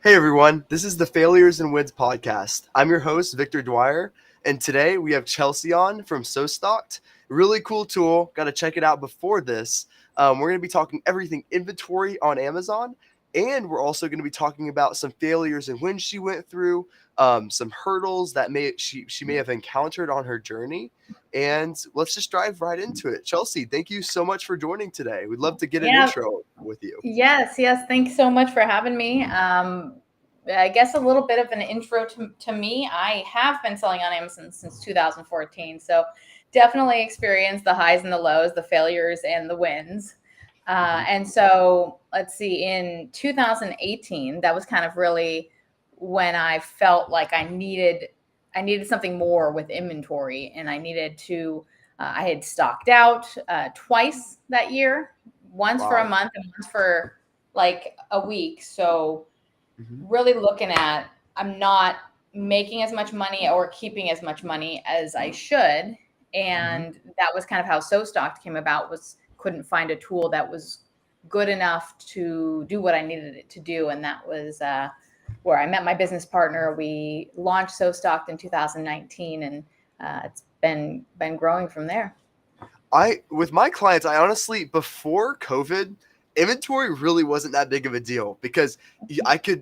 Hey everyone, this is the Failures and Wins podcast. I'm your host, Victor Dwyer, and today we have Chelsea on from SoStocked. Really cool tool. Got to check it out before this. We're going to be talking everything inventory on Amazon, and we're also going to be talking about some failures and wins she went through, some hurdles that she may have encountered on her journey, and let's just dive right into it. Chelsea, thank you so much for joining today. We'd love to get an Yeah. intro with you. Yes. Thanks so much for having me. I guess a little bit of an intro to me. I have been selling on Amazon since 2014. So definitely experienced the highs and the lows, the failures and the wins. Mhm. And so let's see, in 2018, that was kind of really when I felt like I needed something more with inventory, and I needed to. I had stocked out twice that year, once for a Wow. month and once for like a week. So Mhm. really looking at, I'm not making as much money or keeping as much money as I should. Mhm. And that was kind of how SoStocked came about, was couldn't find a tool that was good enough to do what I needed it to do. And that was where I met my business partner. We launched SoStocked in 2019, and it's been growing from there. I with my clients, I honestly before COVID, inventory really wasn't that big of a deal because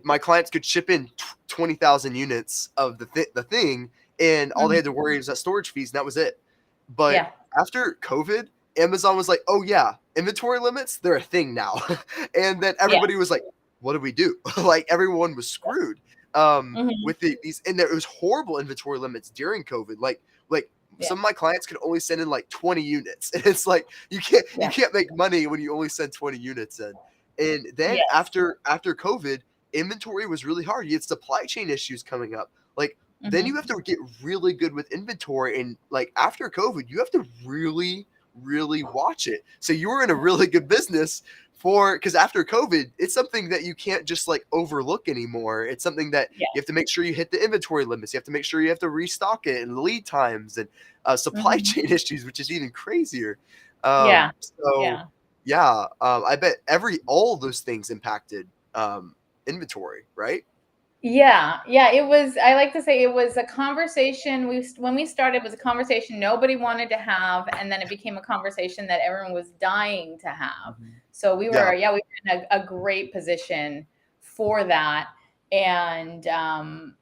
my clients could ship in 20,000 units of the thing, and all they Mhm. had to worry was that storage fees, and that was it. But Yeah. after COVID, Amazon was like, "Oh yeah, inventory limits, they're a thing now," and then Yeah. everybody was like, "What do we do?" Like everyone was screwed Hmm. with these, and there was horrible inventory limits during COVID, like Yeah. some of my clients could only send in like 20 units. And it's like you Yeah. can't make money when you only send 20 units in. And then Yes. after COVID, inventory was really hard. You had supply chain issues coming up. Like then you Hmm. have to get really good with inventory, and like after COVID, you have to really watch it. So you were in a really good business for because after COVID, it's something that you can't just like overlook anymore. It's something that Yeah. you have to make sure you hit the inventory limits. You have to make sure you have to restock it and lead times and supply Hmm. chain issues, which is even crazier. Yeah. So Yeah. yeah, I bet all those things impacted inventory, right? Yeah. It was. I like to say it was a conversation. When we started, it was a conversation nobody wanted to have, and then it became a conversation that everyone was dying to have. Mhm. So Yeah, we were in a great position for that. And the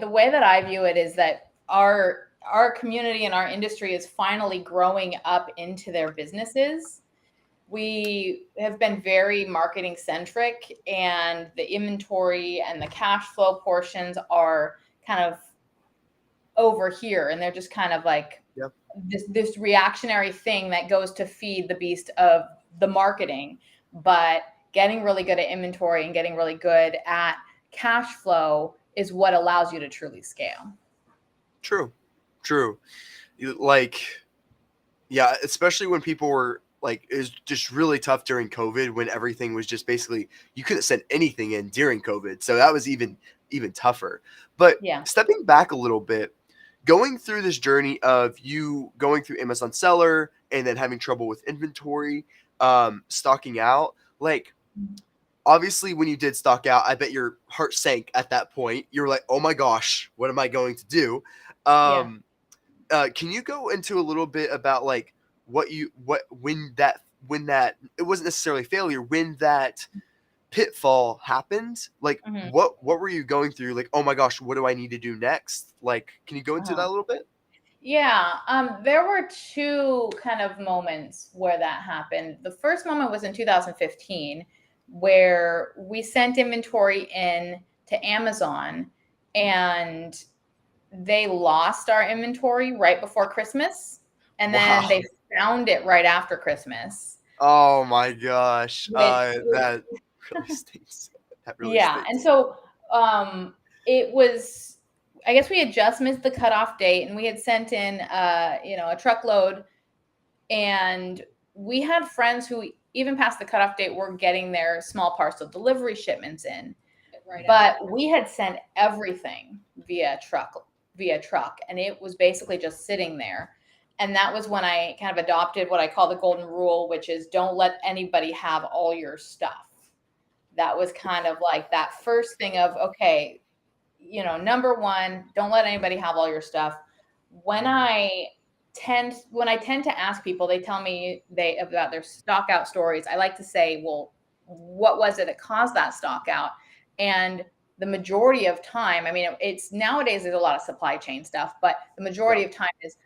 way that I view it is that our community and our industry is finally growing up into their businesses. We have been very marketing centric, and the inventory and the cash flow portions are kind of over here, and they're just kind of like yeah, this reactionary thing that goes to feed the beast of the marketing. But getting really good at inventory and getting really good at cash flow is what allows you to truly scale. true, true. Like yeah, especially when people were like, it was just really tough during COVID when everything was just basically you couldn't send anything in during COVID. So that was even tougher. But Yeah. stepping back a little bit, going through this journey of you going through Amazon Seller and then having trouble with inventory, stocking out, like obviously when you did stock out, I bet your heart sank at that point. You were like, "Oh my gosh, what am I going to do?" Yeah. Um, can you go into a little bit about like what when that it wasn't necessarily failure when that pitfall happened? Like Hmm. what were you going through? Like oh my gosh, what do I need to do next? Like can you go into that Uh-huh. a little bit? Yeah, there were two kind of moments where that happened. The first moment was in 2015, where we sent inventory in to Amazon, and they lost our inventory right before Christmas, and then Wow. they found it right after Christmas. Oh my gosh. Which, That really stinks. That really yeah, and stinks. so it was. I guess we had just missed the cutoff date, and we had sent in, a truckload. And we had friends who, even past the cutoff date, were getting their small parcel delivery shipments in. But we had sent everything via truck, and it was basically just sitting there. And that was when I kind of adopted what I call the golden rule, which is don't let anybody have all your stuff. that was kind of like that first thing of, okay, number one, don't let anybody have all your stuff. When I tend to ask people, they tell me about their stock out stories. I like to say, well, what was it that caused that stock out? And the majority of time, I mean, it's nowadays there's a lot of supply chain stuff, but the majority of time is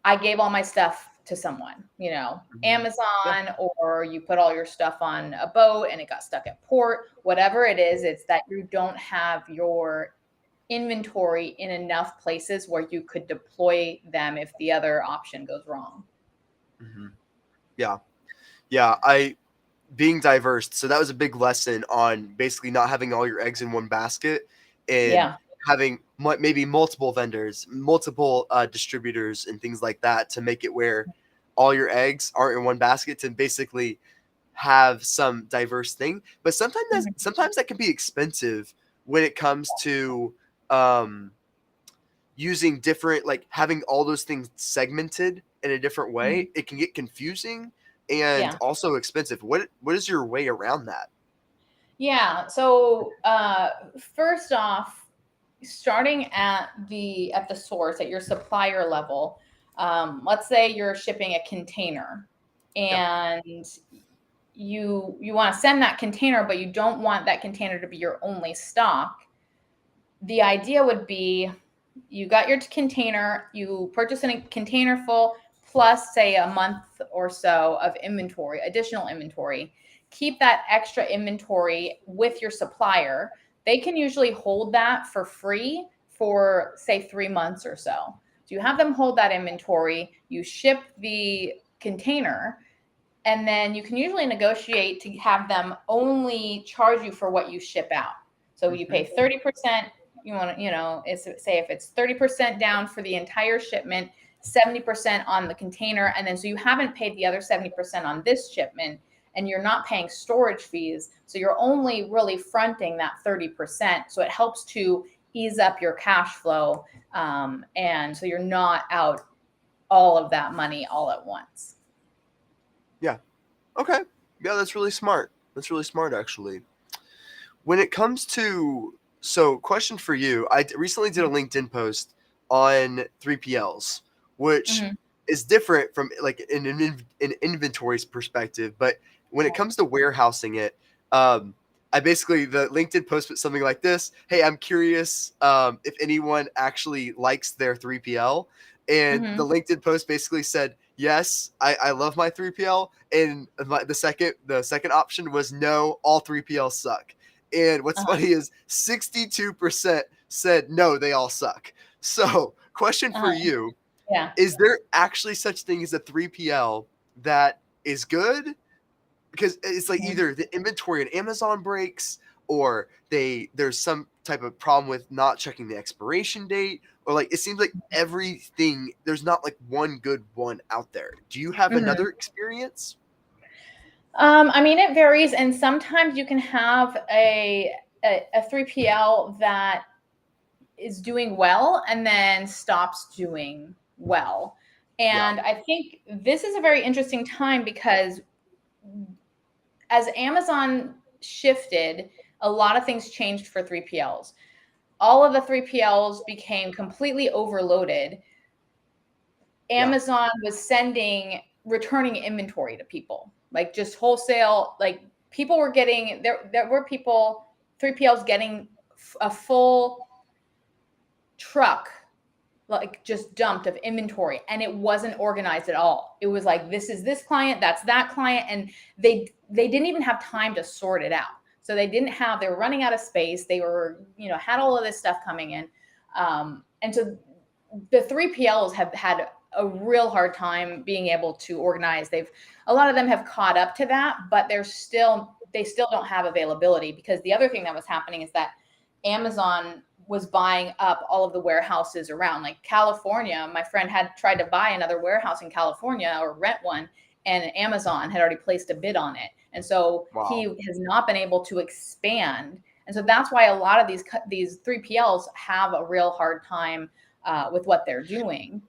I gave all my stuff to someone, Yeah. Amazon, or you put all your stuff on a boat and it got stuck at port, whatever it is, it's that you don't have your inventory in enough places where you could deploy them if the other option goes wrong. hmm Yeah. Yeah. Being diverse. So that was a big lesson on basically not having all your eggs in one basket and Yeah. having maybe multiple vendors, multiple distributors, and things like that to make it where all your eggs aren't in one basket to basically have some diverse thing. But sometimes that can be expensive when it comes to um, using different, like having all those things segmented in a different Mhm. way. It can get confusing and Yeah. also expensive. What is your way around that? Yeah. So first off, starting at the source, at your supplier level, let's say you're shipping a container Yeah. and you want to send that container, but you don't want that container to be your only stock. The idea would be you got your container, you purchase a container full plus say a month or so of inventory, additional inventory. Keep that extra inventory with your supplier. They can usually hold that for free for say 3 months or so. So you have them hold that inventory, you ship the container, and then you can usually negotiate to have them only charge you for what you ship out. So you hmm pay 30%. You want to, say if it's 30% down for the entire shipment, 70% on the container. And then so you haven't paid the other 70% on this shipment and you're not paying storage fees. So you're only really fronting that 30%. So it helps to ease up your cash flow. And so you're not out all of that money all at once. Yeah. Okay. Yeah, that's really smart. That's really smart, actually. When it comes to, so question for you, recently did a LinkedIn post on 3PLs, which Mm-hmm. is different from like an inventory's perspective, but when it comes to warehousing it, um, I basically, the LinkedIn post put something like this: hey, I'm curious if anyone actually likes their 3PL. And Mm-hmm. the LinkedIn post basically said, yes, I love my 3PL. And the second option was no, all 3PLs suck. And what's Uh-huh. funny is 62% said no, they all suck. So, question for Uh-huh. you: Yeah. is there actually such thing as a 3PL that is good? Because it's like Mhm. either the inventory on Amazon breaks, or there's some type of problem with not checking the expiration date, or like it seems like everything, there's not like one good one out there. Do you have Mhm. another experience? I mean, it varies, and sometimes you can have a 3PL that is doing well and then stops doing well. Yeah. And I think this is a very interesting time because as Amazon shifted, a lot of things changed for 3PLs. All of the 3PLs became completely overloaded. Yeah. Amazon was returning inventory to people, like just wholesale. Like people were getting there were people 3PLs getting a full truck like just dumped of inventory and it wasn't organized at all. It was like this is this client, that's that client, and they didn't even have time to sort it out. So they were running out of space. They were, had all of this stuff coming in. And so the 3PLs have had a real hard time being able to organize. A lot of them have caught up to that, but they still don't have availability, because the other thing that was happening is that Amazon was buying up all of the warehouses around, like California. My friend had tried to buy another warehouse in California or rent one, and Amazon had already placed a bid on it. And so he Wow. has not been able to expand. And so that's why a lot of these 3PLs have a real hard time with what they're doing.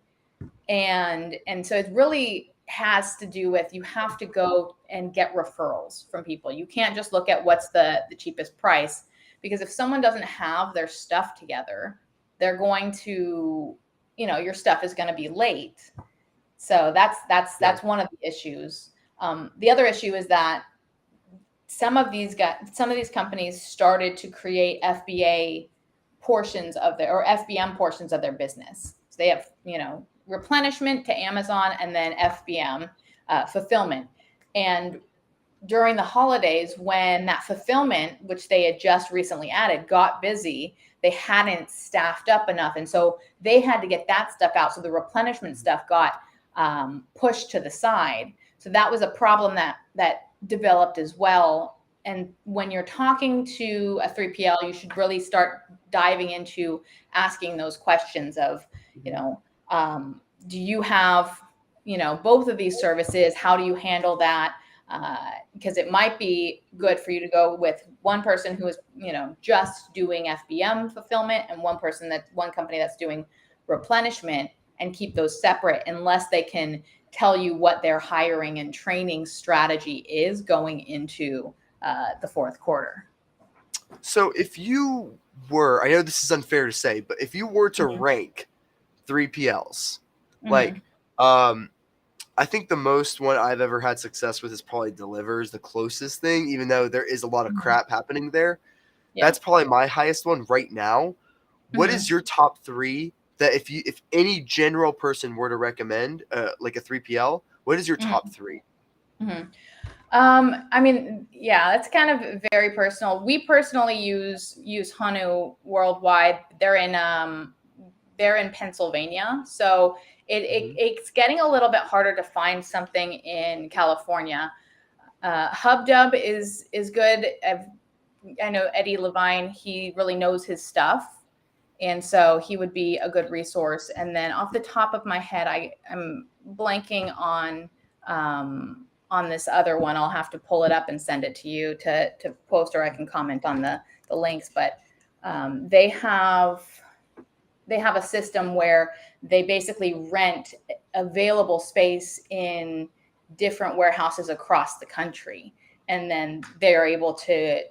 And so it's really has to do with, you have to go and get referrals from people. You can't just look at what's the cheapest price, because if someone doesn't have their stuff together, they're going to, your stuff is going to be late. So that's one of the issues. The other issue is that some of these companies started to create FBA portions of or FBM portions of their business. So they have, replenishment to Amazon, and then FBM, fulfillment. And during the holidays, when that fulfillment, which they had just recently added, got busy, they hadn't staffed up enough. And so they had to get that stuff out. So the replenishment stuff got pushed to the side. So that was a problem that developed as well. And when you're talking to a 3PL, you should really start diving into asking those questions of, do you have, both of these services? How do you handle that? Because it might be good for you to go with one person who is, just doing FBM fulfillment, and one company that's doing replenishment, and keep those separate unless they can tell you what their hiring and training strategy is going into the fourth quarter. So if you were, I know this is unfair to say, but if you were to rank 3PLs, like, I think the most one I've ever had success with is probably Deliver's, the closest thing, even though there is a lot of crap happening there. Yeah. That's probably my highest one right now. What is your top three that if any general person were to recommend, like a 3PL, what is your top three? I mean, yeah, that's kind of very personal. We personally use Hanu worldwide. They're in Pennsylvania, so it's getting a little bit harder to find something in California. HubDub is good. I know Eddie Levine. He really knows his stuff, and so he would be a good resource. And then off the top of my head, I'm blanking on this other one. I'll have to pull it up and send it to you to post, or I can comment on the links. But they have a system where they basically rent available space in different warehouses across the country, and then they're able to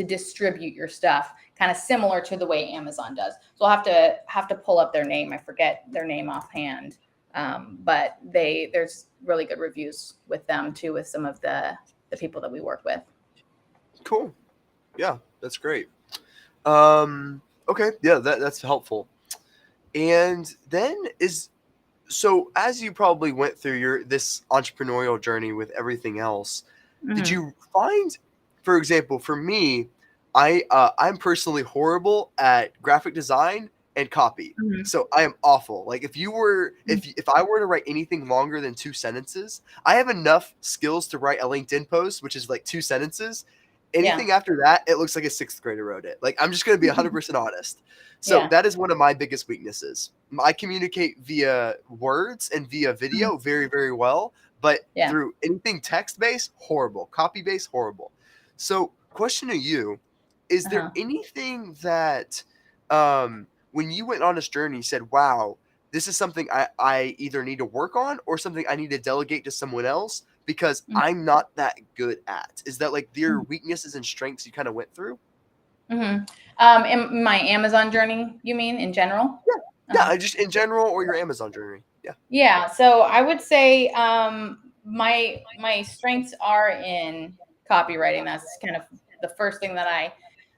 distribute your stuff, kind of similar to the way Amazon does. So I'll have to pull up their name. I forget their name offhand. But there's really good reviews with them too, with some of the people that we work with. Cool. Yeah, that's great. Okay. Yeah, that's helpful. And then so as you probably went through this entrepreneurial journey with everything else, did you find, for example, for me, I'm personally horrible at graphic design and copy. So I am awful. Like if I were to write anything longer than 2 sentences, I have enough skills to write a LinkedIn post, which is like 2 sentences. Anything after that, it looks like a 6th grader wrote it. Like, I'm just going to be 100% honest. So that is one of my biggest weaknesses. I communicate via words and via video very, very well, but through anything text-based, horrible. Copy-based, horrible. So question to you, is there anything that when you went on this journey, you said, wow, this is something I either need to work on or something I need to delegate to someone else because I'm not that good at? Is that like your weaknesses and strengths you kind of went through? In my Amazon journey, you mean, in general? Yeah, just in general, or your Amazon journey. Yeah. So I would say my strengths are in copywriting. That's kind of the first thing that I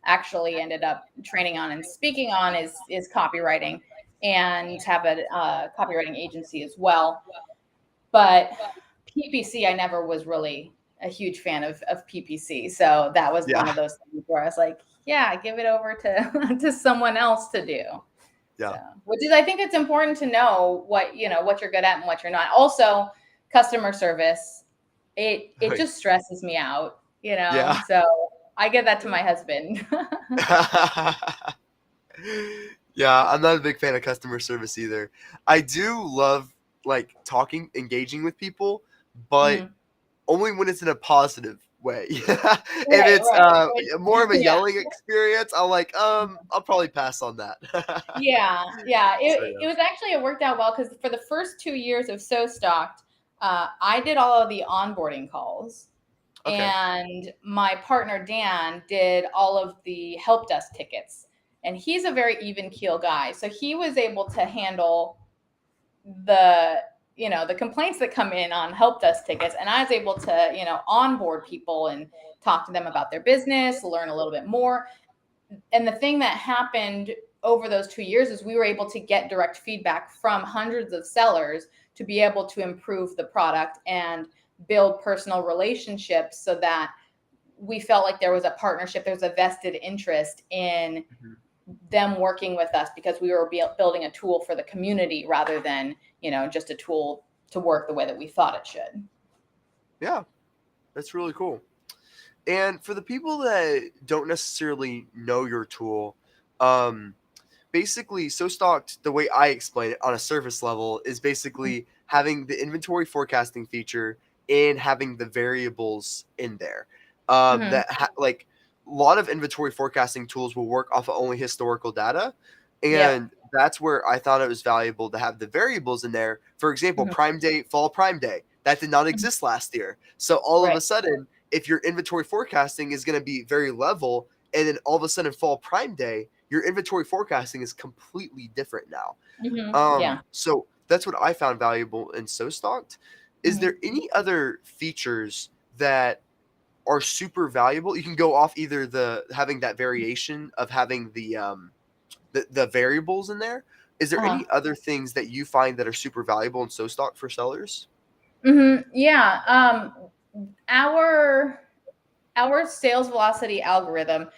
actually ended up training on and speaking on is copywriting, and have a copywriting agency as well. But PPC, I never was really a huge fan of PPC. So that was one of those things where I was like, yeah, give it over to someone else to do. Yeah. So, which is, I think it's important to know what you're good at and what you're not. Also, customer service, it just stresses me out, so I give that to my husband. Yeah, I'm not a big fan of customer service either. I do love like engaging with people, but only when it's in a positive way. If it's more of a yelling experience, I'm like, I'll probably pass on that. Yeah. It was actually, it worked out well because for the first 2 years of SoStocked, I did all of the onboarding calls, Okay. and my partner Dan did all of the help desk tickets. And he's a very even keel guy, so he was able to handle the the complaints that come in on help desk tickets, and I was able to onboard people and talk to them about their business, learn a little bit more. And the thing that happened over those 2 years is we were able to get direct feedback from hundreds of sellers to be able to improve the product and build personal relationships, so that we felt like there was a partnership, there's a vested interest in Mhm. them working with us, because we were building a tool for the community rather than just a tool to work the way that we thought it should. Yeah, that's really cool. And for the people that don't necessarily know your tool, um, basically, SoStocked, the way I explain it on a surface level, is basically having the inventory forecasting feature and having the variables in there. Mm-hmm. Like a lot of inventory forecasting tools will work off of only historical data, Yep. and that's where I thought it was valuable to have the variables in there. For example, Mm-hmm. Prime Day, Fall Prime Day, that did not exist last year. So all of a Right. sudden, if your inventory forecasting is going to be very level, and then all of a sudden Fall Prime Day, your inventory forecasting is completely different now. Mm-hmm. Yeah. So that's what I found valuable in SoStocked. Is Mm-hmm. there any other features that are super valuable? You can go off either the having that variation of having the variables in there. Is there Uh-huh. any other things that you find that are super valuable in SoStock for sellers? Mm-hmm. Yeah. Our sales velocity algorithm.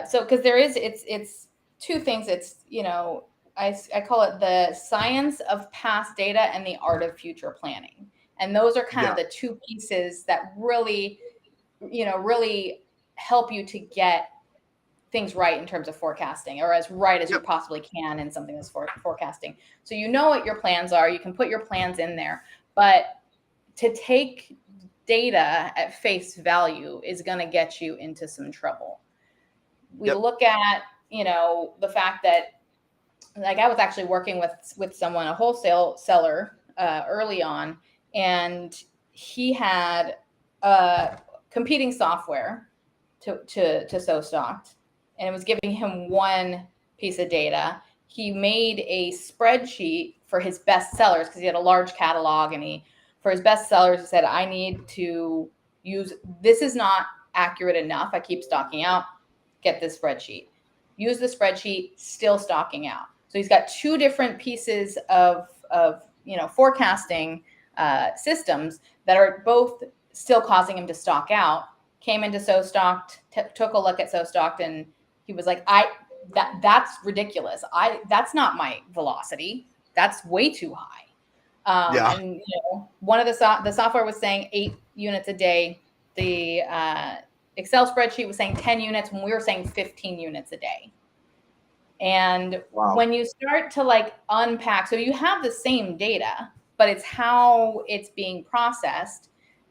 So because there is it's two things. It's I call it the science of past data and the art of future planning. And those are kind of Yeah. the two pieces that really help you to get things right in terms of forecasting, or as right as you Yep. possibly can in something that's forecasting. So you know what your plans are, you can put your plans in there, but to take data at face value is going to get you into some trouble. We Yep. look at, the fact that, like, I was actually working with someone, a wholesale seller, early on, and he had competing software to SoStocked, and it was giving him one piece of data. He made a spreadsheet for his best sellers because he had a large catalog, and for his best sellers, he said, I need to use, this is not accurate enough. I keep stocking out. Get this spreadsheet. Use the spreadsheet, still stocking out. So he's got two different pieces of forecasting systems that are both still causing him to stock out. Came into SoStocked, took a look at SoStocked, and he was like, that's ridiculous. That's not my velocity. That's way too high. Yeah. And one of the software was saying 8 units a day. The Excel spreadsheet was saying 10 units when we were saying 15 units a day. And Wow. when you start to like unpack, so you have the same data, but it's how it's being processed.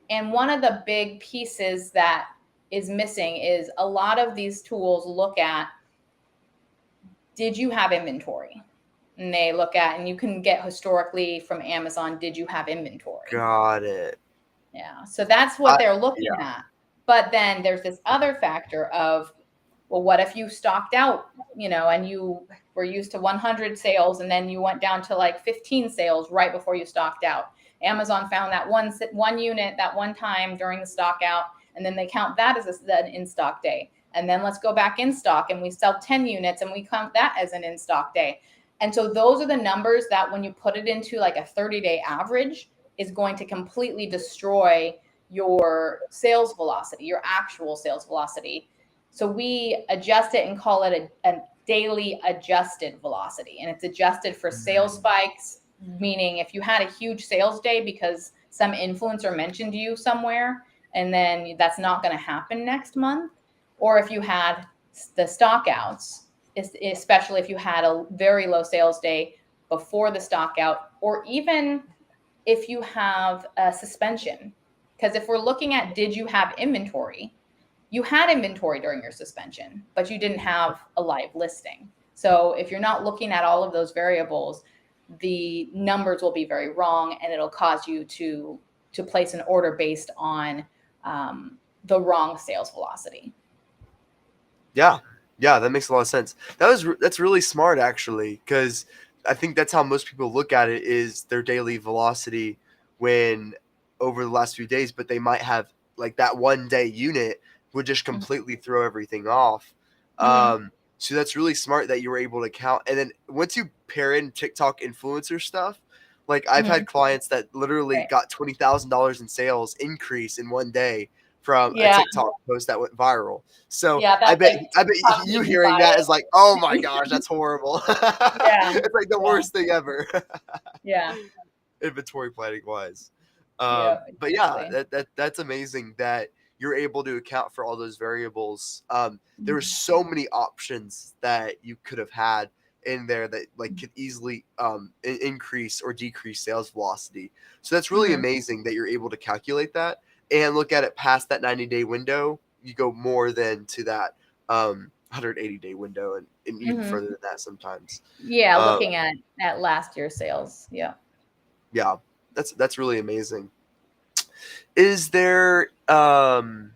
And one of the big pieces that is missing is a lot of these tools look at, did you have inventory? And they look at, and you can get historically from Amazon, did you have inventory? Got it. Yeah. So that's what I they're looking Yeah. at. But then there's this other factor of, well, what if you stocked out, and you were used to 100 sales, and then you went down to like 15 sales right before you stocked out? Amazon found that one unit that one time during the stock out, and then they count that as an in-stock day. And then let's go back in stock, and we sell 10 units, and we count that as an in-stock day. And so those are the numbers that when you put it into like a 30-day average is going to completely destroy your sales velocity, your actual sales velocity. So we adjust it and call it a daily adjusted velocity. And it's adjusted for sales Mm. spikes, meaning if you had a huge sales day because some influencer mentioned you somewhere, and then that's not going to happen next month. Or if you had the stockouts, especially if you had a very low sales day before the stockout, or even if you have a suspension. Because if we're looking at, did you have inventory? You had inventory during your suspension, but you didn't have a live listing. So if you're not looking at all of those variables, the numbers will be very wrong, and it'll cause you to place an order based on the wrong sales velocity. Yeah, that makes a lot of sense. That's really smart actually, because I think that's how most people look at it, is their daily velocity when over the last few days, but they might have like that one day unit would just completely throw everything off. Mm-hmm. So that's really smart that you were able to count. And then once you pair in TikTok influencer stuff, like I've Mm-hmm. had clients that literally Right. got $20,000 in sales increase in one day from a Yeah. TikTok post that went viral. So Yeah. That's like I bet TikTok you made me hearing buy that it. is like, oh my gosh, that's horrible. Yeah. It's like the Yeah. worst thing ever, Yeah. inventory planning wise. Yeah. But yeah, Exactly. that's amazing that you're able to account for all those variables. There were Mhm. so many options that you could have had in there that like could easily increase or decrease sales velocity. So that's really Mhm. amazing that you're able to calculate that and look at it past that 90-day window. You go more than to that 180-day window, and even Mhm. further than that sometimes. Yeah. Um, Looking at last year's sales. Yeah. yeah, that's really amazing. Is there um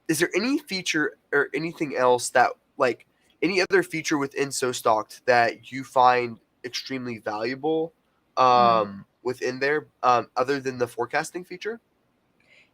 is there any feature or anything else that like any other feature within SoStocked that you find extremely valuable Mhm. within there other than the forecasting feature?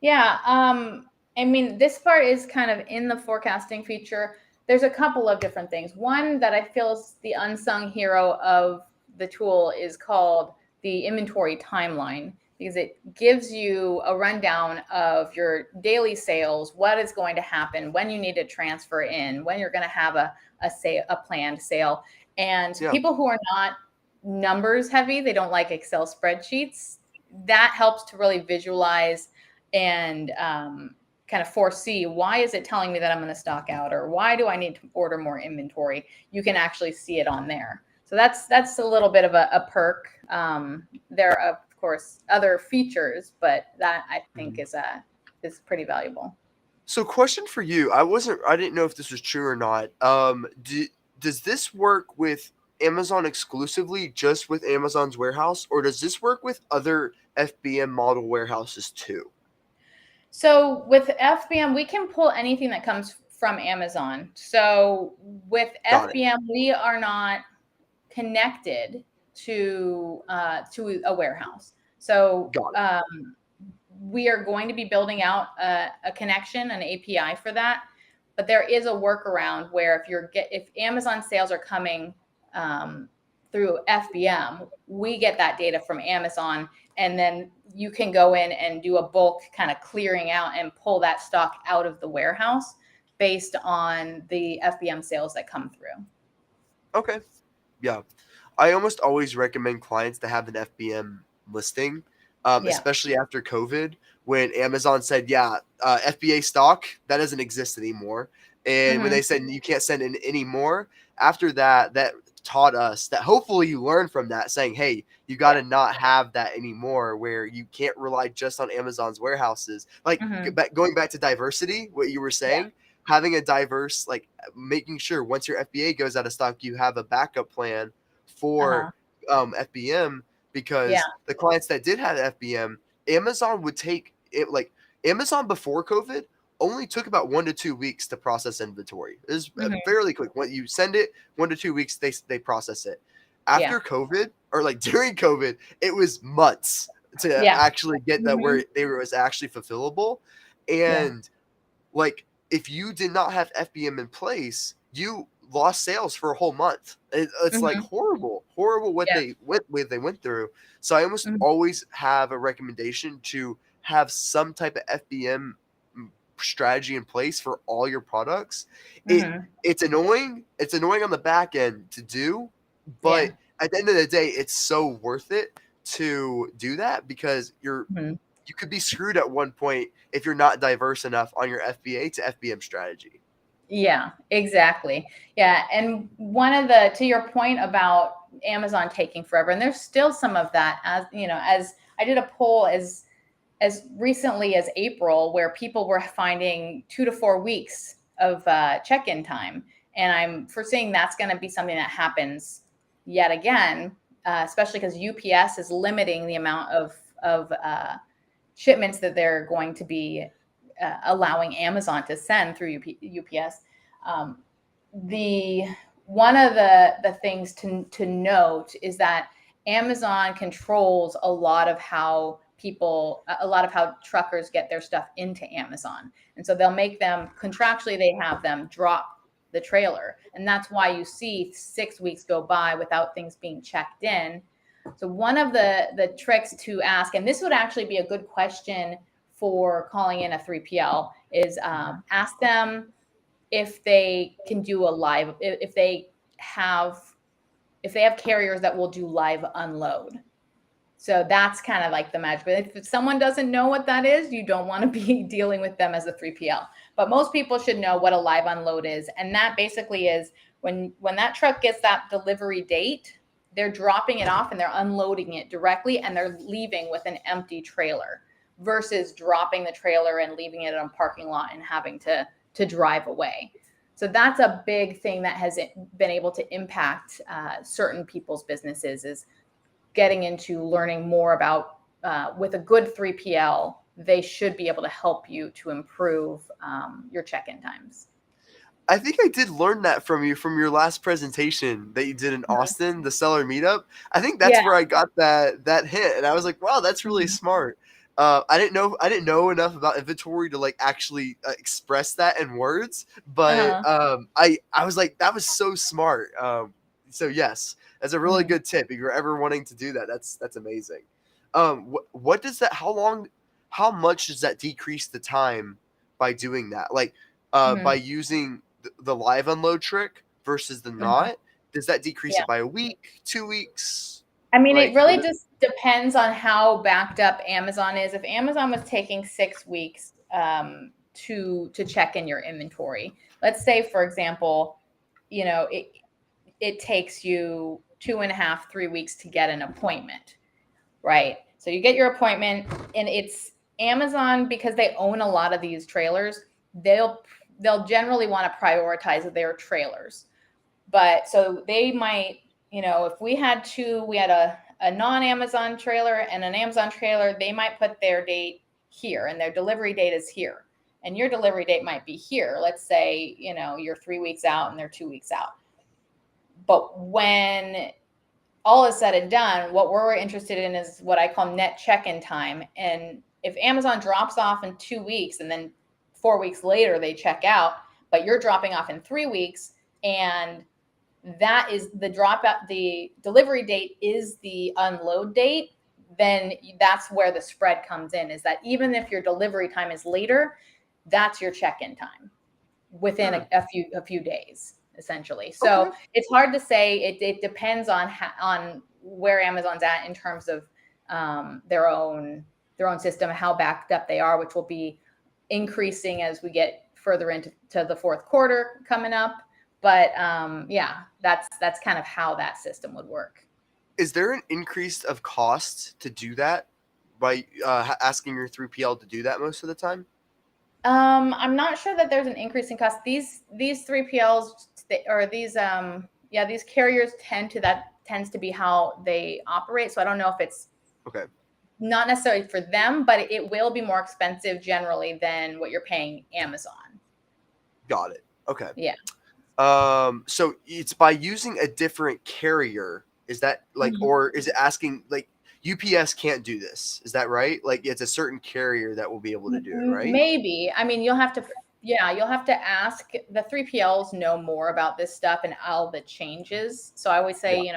Yeah. I mean, this part is kind of in the forecasting feature. There's a couple of different things. One that I feel is the unsung hero of the tool is called the inventory timeline, because it gives you a rundown of your daily sales, what is going to happen, when you need to transfer in, when you're going to have a planned sale. And Yeah. people who are not numbers heavy, they don't like Excel spreadsheets. That helps to really visualize and kind of foresee, why is it telling me that I'm going to stock out, or why do I need to order more inventory? You can actually see it on there. So that's a little bit of a perk. There are, of course, other features, but that I think Mhm. is pretty valuable. So question for you. I didn't know if this was true or not. Does this work with Amazon exclusively, just with Amazon's warehouse, or does this work with other FBM model warehouses too? So with FBM, we can pull anything that comes from Amazon. So with Got it. FBM, we are not connected to a warehouse. So Got it. we are going to be building out a connection, an API for that. But there is a workaround where if Amazon sales are coming through FBM, we get that data from Amazon, and then you can go in and do a bulk kind of clearing out and pull that stock out of the warehouse based on the FBM sales that come through. Okay. Yeah. I almost always recommend clients to have an FBM listing, Yeah. especially after COVID, when Amazon said, yeah, FBA stock, that doesn't exist anymore. And when Hmm. they said you can't send in any more, after that, that taught us that hopefully you learn from that, saying, hey, you got Yeah. to not have that anymore, where you can't rely just on Amazon's warehouses. Like Hmm. going back to diversity, what you were Yeah. saying, having a diverse, like making sure once your FBA goes out of stock, you have a backup plan for Uh-huh. FBM, Yeah. because the clients that did have FBM, Amazon would take it like Amazon before COVID only took about 1 to 2 weeks to process inventory. It was Hmm. fairly quick. When you send it, 1 to 2 weeks, they process it. Yeah. After COVID or like during COVID, it was months to Yeah. actually get that Hmm. where they were was actually fulfillable. Yeah. And like if you did not have FBM in place, you lost sales for a whole month. It's like Hmm. horrible what Yeah. they went through. So I almost Mhm. always have a recommendation to have some type of FBM strategy in place for all your products. It Mhm. it's annoying. It's annoying on the back end to do, but Yeah. at the end of the day, it's so worth it to do that, because Mhm. you could be screwed at one point if you're not diverse enough on your FBA to FBM strategy. Yeah, exactly. Yeah, and one of the to your point about Amazon taking forever, and there's still some of that, as you know, as I did a poll as recently as April, where people were finding 2 to 4 weeks of check-in time, and I'm foreseeing that's going to be something that happens yet again. especially because UPS is limiting the amount of shipments that they're going to be allowing Amazon to send through UPS. The one of the things to note is that Amazon controls a lot of how truckers get their stuff into Amazon. And so they'll make them contractually, they have them drop the trailer. And that's why you see 6 weeks go by without things being checked in. So one of the tricks to ask, and this would actually be a good question for calling in a 3PL, is ask them if they can do a live, if they have carriers that will do live unload. So that's kind of like the magic. But if someone doesn't know what that is, you don't want to be dealing with them as a 3PL. But most people should know what a live unload is. And that basically is when that truck gets that delivery date, they're dropping it off and they're unloading it directly, and they're leaving with an empty trailer versus dropping the trailer and leaving it in a parking lot and having to drive away. So that's a big thing that has been able to impact certain people's businesses, is getting into learning more about, with a good 3PL, they should be able to help you to improve your check-in times. I think I did learn that from you from your last presentation that you did in Austin, the seller meetup. I think that's where I got that hint, and I was like, "Wow, that's really smart." I didn't know enough about inventory to like actually express that in words, but I was like, that was so smart. So yes, that's a really good tip. If you're ever wanting to do that, that's amazing. What does that? How much does that decrease the time by doing that? Like, by using the live unload trick versus the not, does that decrease it by a week, 2 weeks? I mean, it really just depends on how backed up Amazon is. If Amazon was taking 6 weeks to check in your inventory, let's say, for example, it takes you 2.5, 3 weeks to get an appointment, right? So you get your appointment, and it's Amazon, because they own a lot of these trailers. They'll generally want to prioritize their trailers. But so they might, if we had a non-Amazon trailer and an Amazon trailer, they might put their date here and their delivery date is here. And your delivery date might be here. Let's say, you're 3 weeks out and they're 2 weeks out. But when all is said and done, what we're interested in is what I call net check-in time. And if Amazon drops off in 2 weeks and then 4 weeks later they check out, but you're dropping off in 3 weeks, and that is the delivery date is the unload date, then that's where the spread comes in, is that even if your delivery time is later, that's your check-in time within a few days, essentially. So it's hard to say. It depends on where Amazon's at in terms of their own system, how backed up they are, which will be increasing as we get further into the fourth quarter coming up. But that's kind of how that system would work. Is there an increase of cost to do that by asking your 3PL to do that most of the time? I'm not sure that there's an increase in cost. These 3PLs or these carriers tends to be how they operate. So I don't know if it's not necessarily for them, but it will be more expensive generally than what you're paying Amazon. Got it. Okay. Yeah. So it's by using a different carrier. Is that like, or is it asking like UPS can't do this? Is that right? Like it's a certain carrier that will be able to do it, right? Maybe. I mean, you'll have to ask. The 3PLs know more about this stuff and all the changes. So I always say,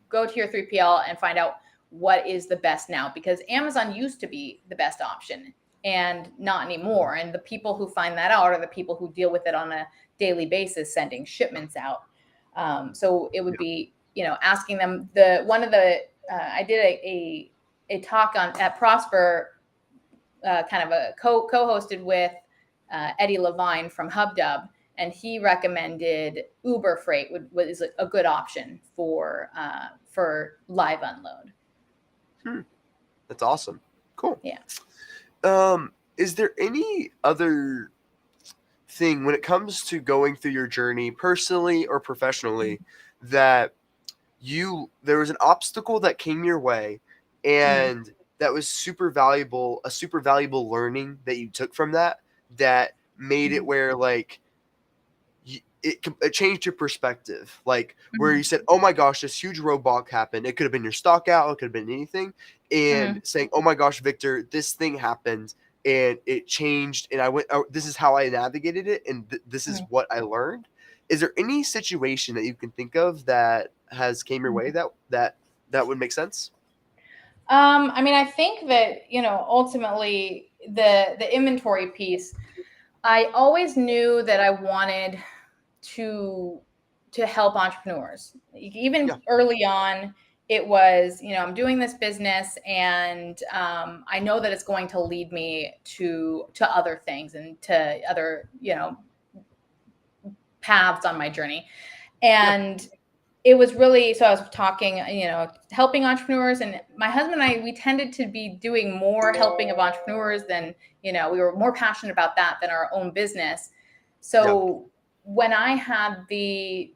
go to your 3PL and find out what is the best now, because Amazon used to be the best option and not anymore. And the people who find that out are the people who deal with it on a daily basis, sending shipments out. So it would be, asking them. I did a talk at Prosper, kind of a co-hosted with Eddie Levine from HubDub, and he recommended Uber Freight was a good option for live unload. That's awesome. Cool. Yeah. Is there any other thing when it comes to going through your journey personally or professionally that there was an obstacle that came your way, Mhm. and that was super valuable, a super valuable learning that you took from that, that made it Mhm. where like it changed your perspective, like where you Mhm. said, oh my gosh, this huge roadblock happened. It could have been your stock out, it could have been anything, and Mhm. saying, oh my gosh, Victor, this thing happened and it changed, and I went, oh, this is how I navigated it, and this is Mhm. what I learned. Is there any situation that you can think of that has came your way Mhm. that would make sense? I mean, I think that, ultimately the inventory piece, I always knew that I wanted to to help entrepreneurs. Yeah, Even early on, it was, I'm doing this business, and I know that it's going to lead me to other things and to other, paths on my journey. yeah, And it was really, so I was talking, helping entrepreneurs, and my husband and I, we tended to be doing more helping of entrepreneurs than, we were more passionate about that than our own business. yeah, So when I had the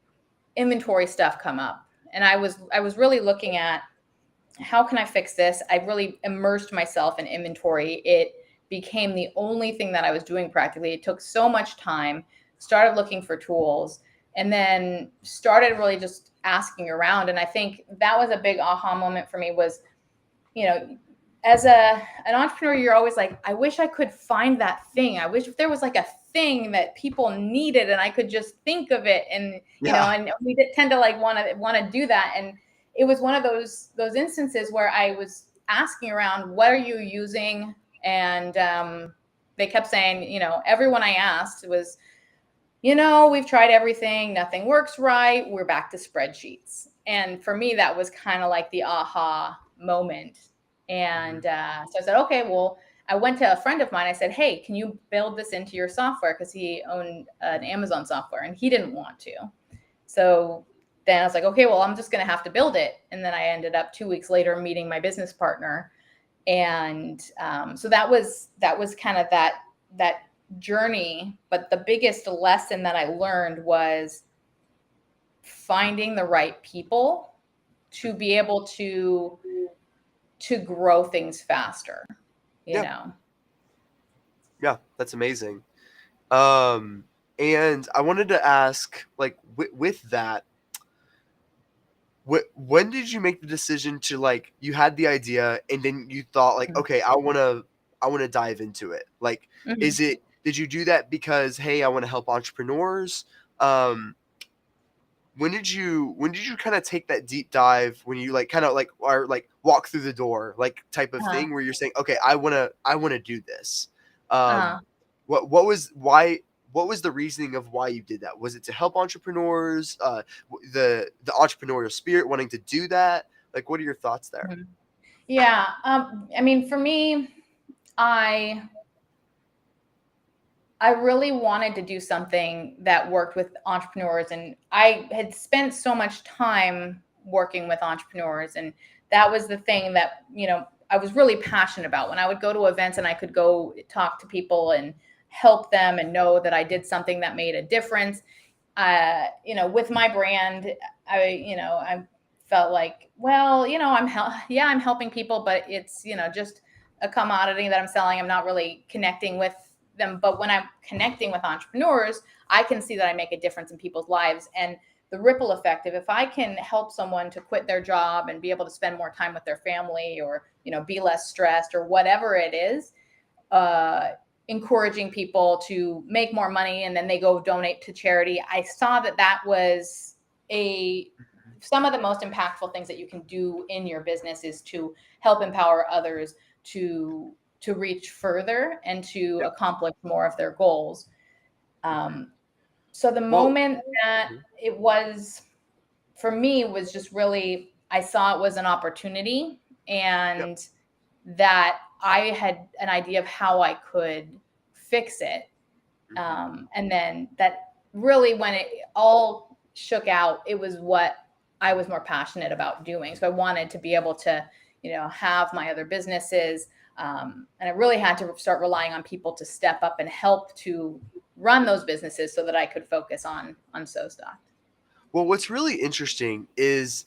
inventory stuff come up, and I was really looking at, how can I fix this? I really immersed myself in inventory. It became the only thing that I was doing practically. It took so much time. Started looking for tools, and then started really just asking around. And I think that was a big aha moment for me, was, you know, as an entrepreneur, you're always like, I wish I could find that thing. I wish if there was like a thing that people needed and I could just think of it. And, yeah, and we tend to like want to do that. And it was one of those instances where I was asking around, what are you using? And they kept saying, everyone I asked was, we've tried everything, nothing works right, we're back to spreadsheets. And for me, that was kind of like the aha moment. mhm, And so I said, okay, well, I went to a friend of mine. I said, hey, can you build this into your software? Because he owned an Amazon software and he didn't want to. So then I was like, okay, well, I'm just going to have to build it. And then I ended up 2 weeks later meeting my business partner. And so that was kind of that journey. But the biggest lesson that I learned was finding the right people to be able to grow things faster, you yeah, know. yeah. That's amazing. Um, and I wanted to ask, like, with that, when did you make the decision to, like, you had the idea and then you thought like, okay, I want to dive into it. Like, Mhm. did you do that because, hey, I want to help entrepreneurs? Um, when did you kind of take that deep dive, when you like kind of like are like walk through the door like type of Uh-huh. thing, where you're saying, okay, I want to do this? Um, Uh-huh. what was the reasoning of why you did that? Was it to help entrepreneurs? The entrepreneurial spirit, wanting to do that? Like, what are your thoughts there? Mhm. Yeah. I mean, for me, I I really wanted to do something that worked with entrepreneurs. And I had spent so much time working with entrepreneurs. And that was the thing that, I was really passionate about. When I would go to events and I could go talk to people and help them and know that I did something that made a difference. With my brand, I felt like, well, I'm helping people, but it's, just a commodity that I'm selling. I'm not really connecting with them. But when I'm connecting with entrepreneurs, I can see that I make a difference in people's lives. And the ripple effect of, if I can help someone to quit their job and be able to spend more time with their family, or, be less stressed, or whatever it is, uh, encouraging people to make more money and then they go donate to charity. I saw that that was a some of the most impactful things that you can do in your business, is to help empower others to reach further and to Yeah. accomplish more of their goals. Mhm. Um, so the Well, moment that mhm, it was, for me, was just really, I saw it was an opportunity, yeah, and that I had an idea of how I could fix it. mhm, And then that really, when it all shook out, it was what I was more passionate about doing. So I wanted to be able to, have my other businesses. And I really had to start relying on people to step up and help to run those businesses so that I could focus on SoStocked. well, what's really interesting is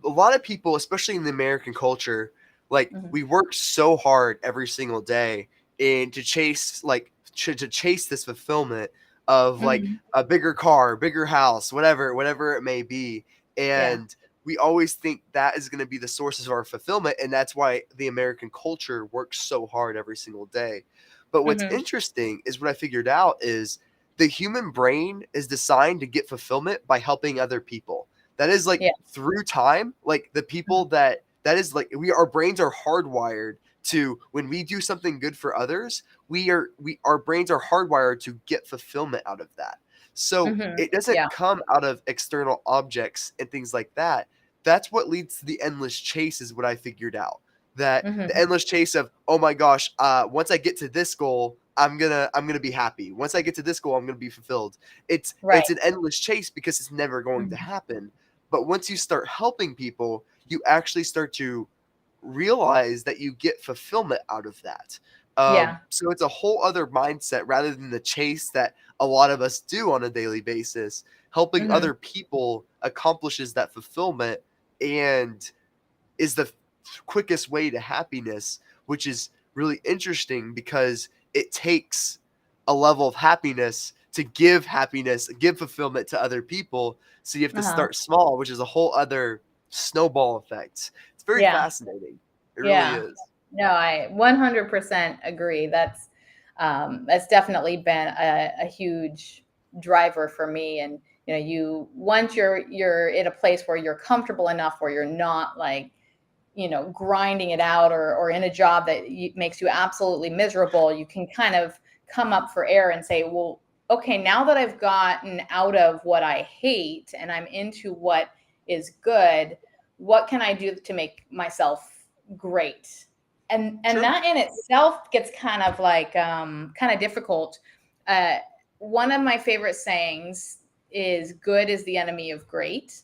a lot of people, especially in the American culture, like Mhm. we work so hard every single day and to chase to chase this fulfillment of like Mhm. a bigger car, bigger house, whatever it may be. Yeah. And we always think that is going to be the sources of our fulfillment, and that's why the American culture works so hard every single day. But what's Mhm. interesting is what I figured out is the human brain is designed to get fulfillment by helping other people. That is like Yeah. through time, like the people that is like our brains are hardwired to when we do something good for others, we our brains are hardwired to get fulfillment out of that. So Mhm. it doesn't Yeah. come out of external objects and things like that. That's what leads to the endless chase, is what I figured out. That the Mhm. endless chase of, oh my gosh, once I get to this goal, I'm gonna be happy. Once I get to this goal, I'm gonna be fulfilled. It's Right. an endless chase because it's never going to Mhm. happen. But once you start helping people, you actually start to realize that you get fulfillment out of that. Yeah. So it's a whole other mindset rather than the chase that a lot of us do on a daily basis. Helping Mhm. other people accomplishes that fulfillment and is the quickest way to happiness, which is really interesting because it takes a level of happiness, give fulfillment to other people. So you have to Uh-huh. start small, which is a whole other snowball effect. It's very Yeah. fascinating. It really Yeah. is. No, I 100% agree. That's definitely been a huge driver for me. And you once you're in a place where you're comfortable enough, where you're not like grinding it out, or in a job that makes you absolutely miserable, you can kind of come up for air and say, well, okay, now that I've gotten out of what I hate and I'm into what is good, what can I do to make myself great? And True. that in itself gets kind of like kind of difficult. uh, One of my favorite sayings is good is the enemy of great,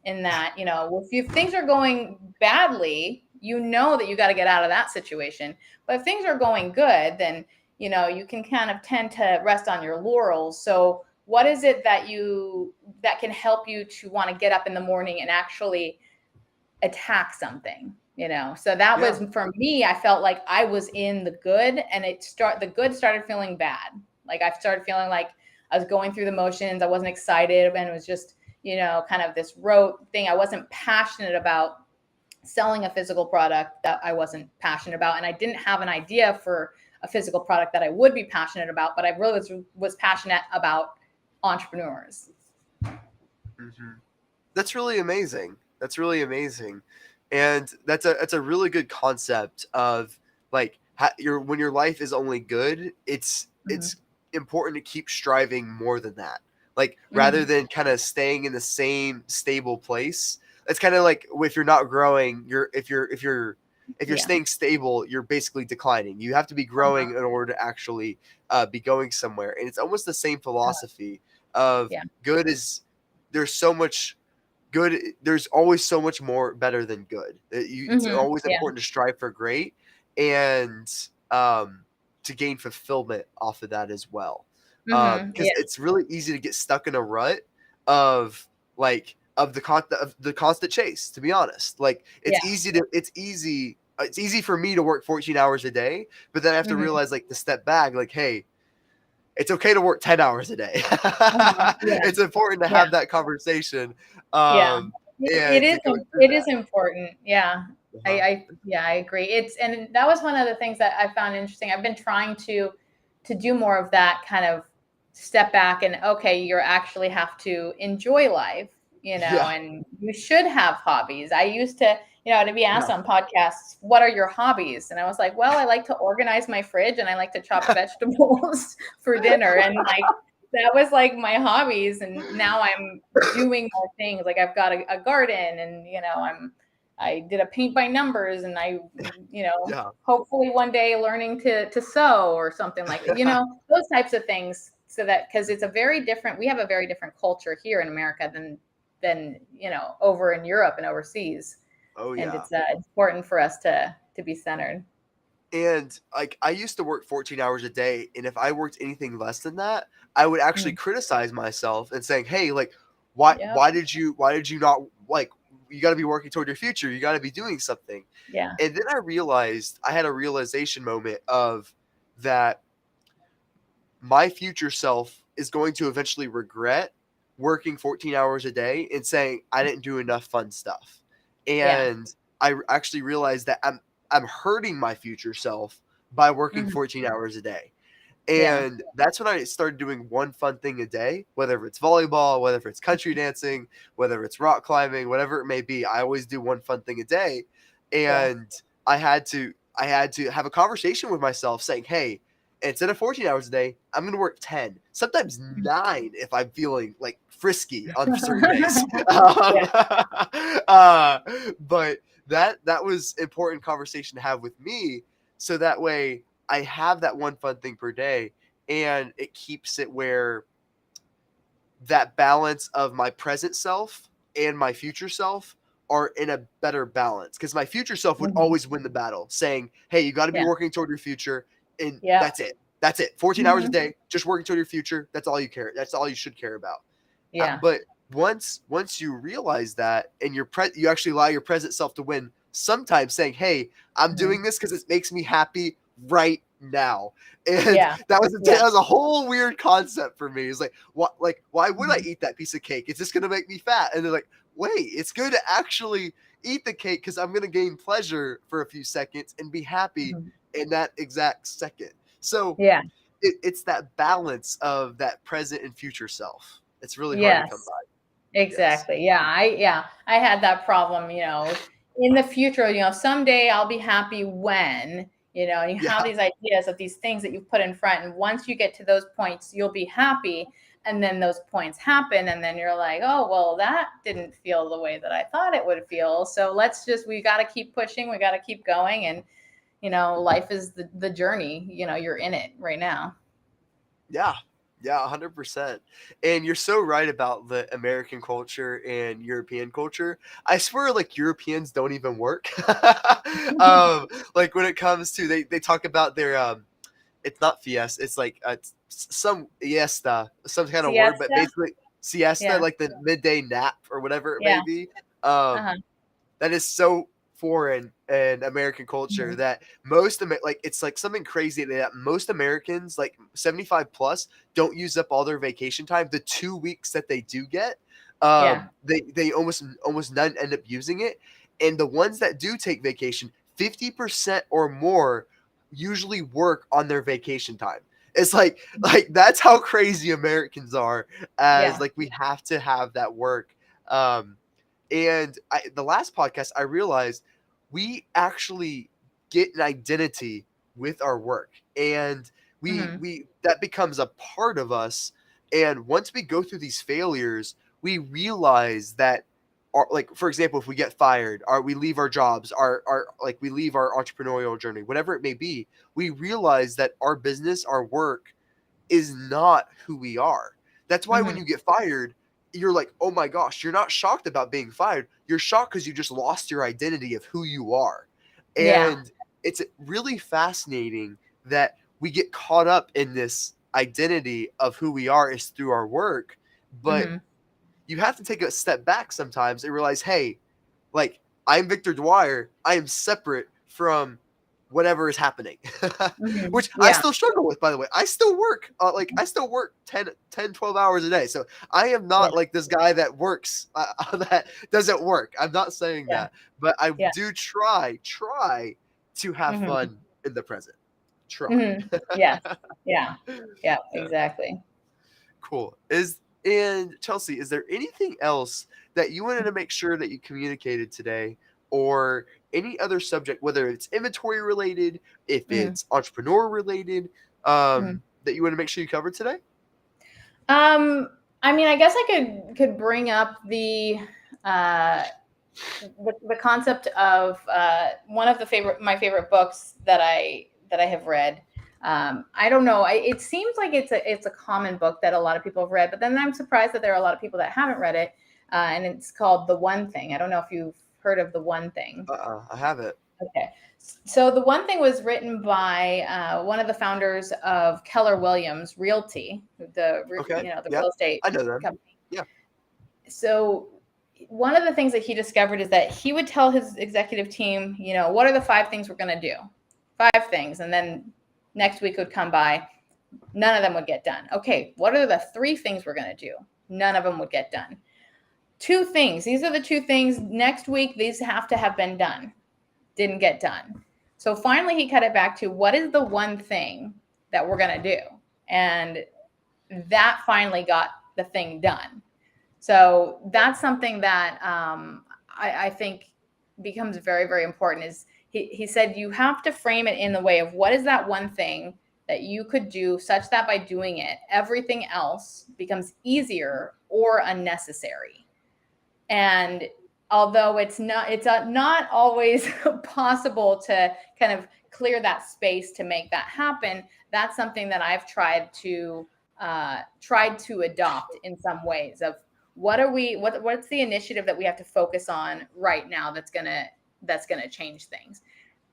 in that if things are going badly, that you got to get out of that situation. But if things are going good, then you can kind of tend to rest on your laurels. So what is it that can help you to want to get up in the morning and actually attack something? So that Yeah. was, for me, I felt like I was in the good, and the good started feeling bad. Like I started feeling like I was going through the motions. I wasn't excited, and it was just kind of this rote thing. I wasn't passionate about selling a physical product that I wasn't passionate about, and I didn't have an idea for a physical product that I would be passionate about, but I really was passionate about entrepreneurs. Hmm. That's really amazing. That's really amazing, and that's a really good concept of like when your life is only good. It's Hmm. important to keep striving more than that. Like rather Hmm. than kind of staying in the same stable place. It's kind of like if you're not growing, if you're Yeah. staying stable, you're basically declining. You have to be growing Uh-huh. in order to actually be going somewhere. And it's almost the same Uh-huh. philosophy of Yeah. good is there's so much good, there's always so much more better than good. It's Hmm. always Yeah. important to strive for great and um, to gain fulfillment off of that as well. Hmm. Because Yeah. it's really easy to get stuck in a rut of of the constant chase. To be honest, like Yeah. it's easy for me to work 14 hours a day, but then I have to Hmm. realize like to step back, like, hey, it's okay to work 10 hours a day. Uh-huh. Yeah. It's important to Yeah. have that conversation, Yeah. It and is to go through it is that. important. Yeah. Uh-huh. Yeah, I agree. And that was one of the things that I found interesting. I've been trying to do more of that, kind of step back and, okay, you actually have to enjoy life, Yeah, and you should have hobbies. I used to be asked yeah. on podcasts, what are your hobbies? And I was like, well, I like to organize my fridge and I like to chop vegetables for dinner. And like, that was like my hobbies. And now I'm doing more things. Like I've got a garden, and I did a paint by numbers, and I Yeah. hopefully one day learning to sew or something like that. Those types of things. So that, because we have a very different culture here in America than over in Europe and overseas, Oh, and yeah. it's important for us to be centered. And like I used to work 14 hours a day, and if I worked anything less than that, I would actually Mhm. criticize myself and saying, "Hey, like why Yep. why did you not like you got to be working toward your future. You got to be doing something. Yeah. And then I had a realization moment of that my future self is going to eventually regret working 14 hours a day and saying I didn't do enough fun stuff. Yeah. And I actually realized that I'm hurting my future self by working Mhm. 14 hours a day. Yeah. And that's when I started doing one fun thing a day, whether it's volleyball, whether it's country dancing, whether it's rock climbing, whatever it may be. I always do one fun thing a day. Yeah. And I had to have a conversation with myself saying, "Hey, instead of 14 hours a day, I'm going to work 10, sometimes 9 if I'm feeling like frisky on certain days." um, Yeah. uh, but that was important conversation to have with me, so that way I have that one fun thing per day, and it keeps it where that balance of my present self and my future self are in a better balance, because my future self would Mhm. always win the battle saying, hey, you got to be Yeah. working toward your future, and Yeah. that's it 14 hours a Mhm. day just working toward your future. That's all you should care about. Yeah. But once you realize that, and you actually allow your present self to win, sometimes saying, hey, I'm Mhm. doing this because it makes me happy right now. And Yeah. that Yeah. was a whole weird concept for me. It's like, what, like, why would I Mhm. eat that piece of cake? It's just gonna make me fat. And they're like, wait, it's good to actually eat the cake because I'm gonna gain pleasure for a few seconds and be happy Mhm. in that exact second. So Yeah. it's that balance of that present and future self. It's really hard to come Yes. by. Yes. Exactly. I had that problem, in the future, someday I'll be happy when, and you have Yeah. these ideas of these things that you've put in front. And once you get to those points, you'll be happy. And then those points happen. And then you're like, oh, well, that didn't feel the way that I thought it would feel. So we got to keep pushing. We got to keep going. And, life is the journey, you're in it right now. Yeah. Yeah, 100%. And you're so right about the American culture and European culture. I swear, like, Europeans don't even work. Like, when it comes to, they talk about their, it's not fiesta, it's like some siesta, some kind of word, but Siesta. basically siesta, Yeah. like the midday nap or whatever it may Yeah. be. Um, Uh-huh. that is so foreign in American culture Mhm. that like, it's like something crazy that most Americans, like 75 plus, don't use up all their vacation time. The 2 weeks that they do get, Yeah. they almost none end up using it. And the ones that do take vacation, 50% or more usually work on their vacation time. It's like that's how crazy Americans are, as Yeah. like we have to have that work. Um, and the last podcast, I realized we actually get an identity with our work, and Mhm. we that becomes a part of us. And once we go through these failures, we realize that, like, for example, if we get fired, or we leave our jobs, our like, we leave our entrepreneurial journey, whatever it may be, we realize that our business, our work, is not who we are. That's why when Mhm. you get fired, you're like, oh my gosh, you're not shocked about being fired. You're shocked because you just lost your identity of who you are. Yeah. And it's really fascinating that we get caught up in this identity of who we are is through our work. But Mhm. you have to take a step back sometimes and realize, hey, like, I'm Victor Dwyer. I am separate from whatever is happening, Mhm. which I Yeah. still struggle with, by the way. I still work, like, I still work 12 hours a day. So I am Yeah. not like this guy that works, that doesn't work. I'm not saying Yeah. that, but I Yeah. do try to have Mhm. fun in the present. Try. Mhm. Yes. Yeah. Yeah, Yeah. exactly. Cool. And Chelsea, is there anything else that you wanted to make sure that you communicated today, or any other subject, whether it's inventory related, if Mhm. it's entrepreneur related, Mhm. that you want to make sure you covered today? Um, I mean, I guess I could bring up uh the concept of one of my favorite books that I have read. I don't know. It seems like it's a common book that a lot of people have read, but then I'm surprised that there are a lot of people that haven't read it. And it's called The One Thing. I don't know if you've heard of The One Thing. I have it. Okay. So The One Thing was written by one of the founders of Keller Williams Realty, Okay. the Yeah, real estate I know them. company. Yeah. So one of the things that he discovered is that he would tell his executive team, what are the 5 things we're going to do? 5 things. And then next week would come by. None of them would get done. Okay, what are the 3 things we're going to do? None of them would get done. 2 things. These are the 2 things. Next week, these have to have been done. Didn't get done. So finally, he cut it back to what is the one thing that we're going to do? And that finally got the thing done. So that's something that I think becomes very, very important. Is he said you have to frame it in the way of what is that one thing that you could do such that by doing it, everything else becomes easier or unnecessary. And although it's not always possible to kind of clear that space to make that happen, that's something that I've tried to adopt in some ways of what's the initiative that we have to focus on right now that's gonna change things.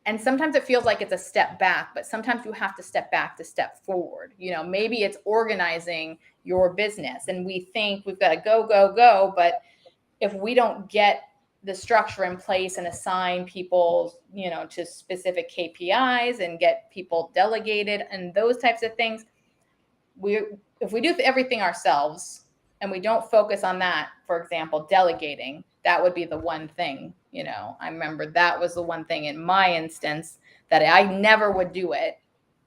And sometimes it feels like it's a step back, but sometimes you have to step back to step forward. Maybe it's organizing your business and we think we've got to go, but if we don't get the structure in place and assign people, to specific KPIs and get people delegated and those types of things, if we do everything ourselves and we don't focus on that, for example, delegating, that would be the one thing, I remember that was the one thing in my instance that I never would do it,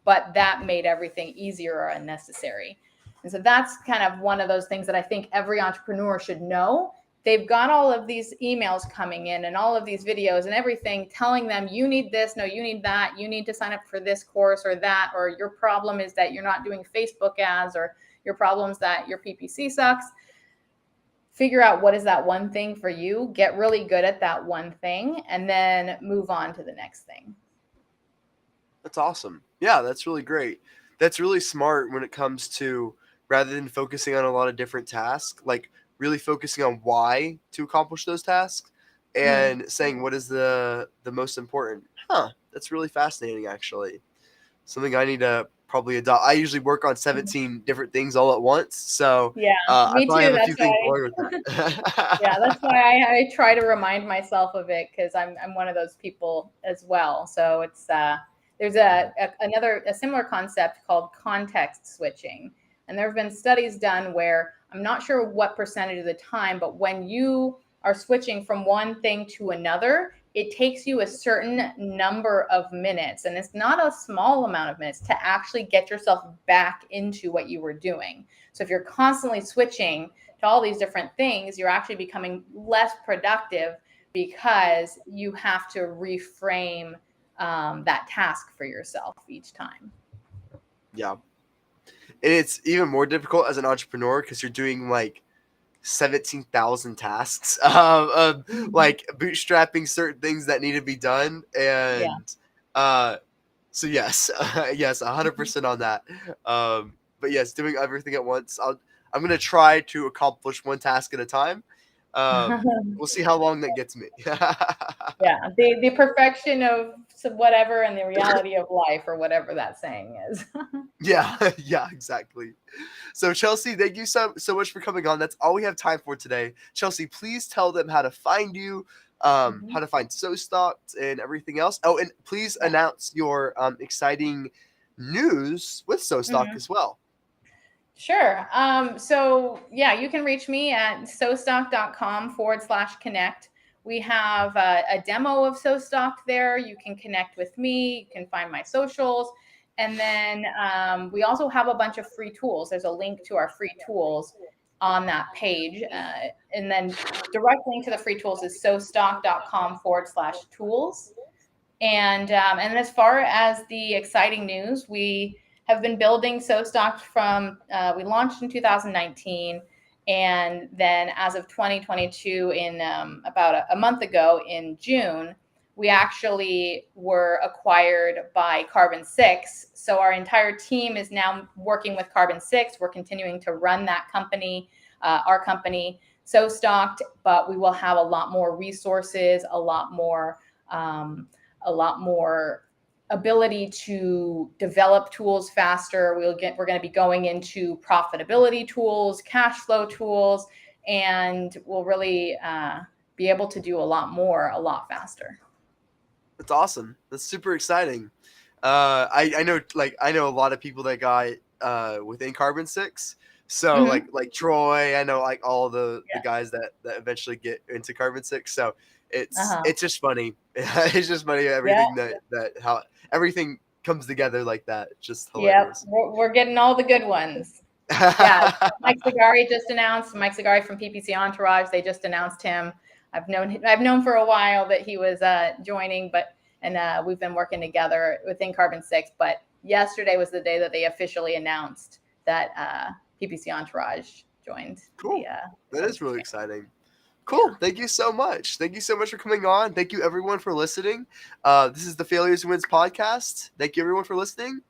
but that made everything easier or unnecessary. And so that's kind of one of those things that I think every entrepreneur should know. They've got all of these emails coming in and all of these videos and everything telling them you need this, no, you need that, you need to sign up for this course or that, or your problem is that you're not doing Facebook ads, or your problem is that your PPC sucks. Figure out what is that one thing for you, get really good at that one thing, and then move on to the next thing. That's awesome. Yeah, that's really great. That's really smart when it comes to, rather than focusing on a lot of different tasks, like really focusing on why to accomplish those tasks and saying what is the most important. That's really fascinating, actually. Something I need to probably adopt. I usually work on 17 different things all at once, so Yeah, I me probably too. have a few That's things to why. learn with that. Yeah, that's why I try to remind myself of it, because I'm one of those people as well. So it's there's a similar concept called context switching, and there have been studies done where I'm not sure what percentage of the time, but when you are switching from one thing to another, it takes you a certain number of minutes, and it's not a small amount of minutes, to actually get yourself back into what you were doing. So if you're constantly switching to all these different things, you're actually becoming less productive because you have to reframe that task for yourself each time. Yeah. And it's even more difficult as an entrepreneur because you're doing like 17,000 tasks of like bootstrapping certain things that need to be done. And so yes, yes, 100% on that. But yes, doing everything at once. I'm going to try to accomplish one task at a time. We'll see how long that gets me. Yeah, the perfection of whatever and the reality of life, or whatever that saying is. Yeah, yeah, exactly. So Chelsea, thank you so much for coming on. That's all we have time for today. Chelsea, please tell them how to find you, how to find SoStocked and everything else. Oh, and please announce your exciting news with SoStocked as well. Sure. So yeah, you can reach me at SoStocked.com/connect. We have a demo of SoStocked there. You can connect with me. You can find my socials. And then we also have a bunch of free tools. There's a link to our free tools on that page. And then direct link to the free tools is SoStocked.com/tools. And as far as the exciting news, we have been building SoStocked from, we launched in 2019. And then as of 2022, in about a month ago in June, we actually were acquired by Carbon 6. So our entire team is now working with Carbon 6. We're continuing to run that company, our company, SoStocked, but we will have a lot more resources, a lot more ability to develop tools faster. We're going to be going into profitability tools, cash flow tools, and we'll really be able to do a lot more, a lot faster. That's awesome. That's super exciting. I know, like, I know a lot of people that got within Carbon 6. So Mm-hmm. like Troy, I know like all the Yeah. guys that eventually get into Carbon 6. So Uh-huh. it's just funny. It's just funny Yeah. everything that how everything comes together like that. It's just Yep. hilarious. We're getting all the good ones. Yeah. Mike Zagari just announced. Mike Zagari from PPC Entourage. They just announced him. I've known for a while that he was joining, and we've been working together within Carbon 6. But yesterday was the day that they officially announced that PPC Entourage joined Cool. the That Carbon is 6 really family. exciting. Yeah. Cool. Thank you so much. Thank you so much for coming on. Thank you everyone for listening. This is the Failures and Wins podcast. Thank you everyone for listening.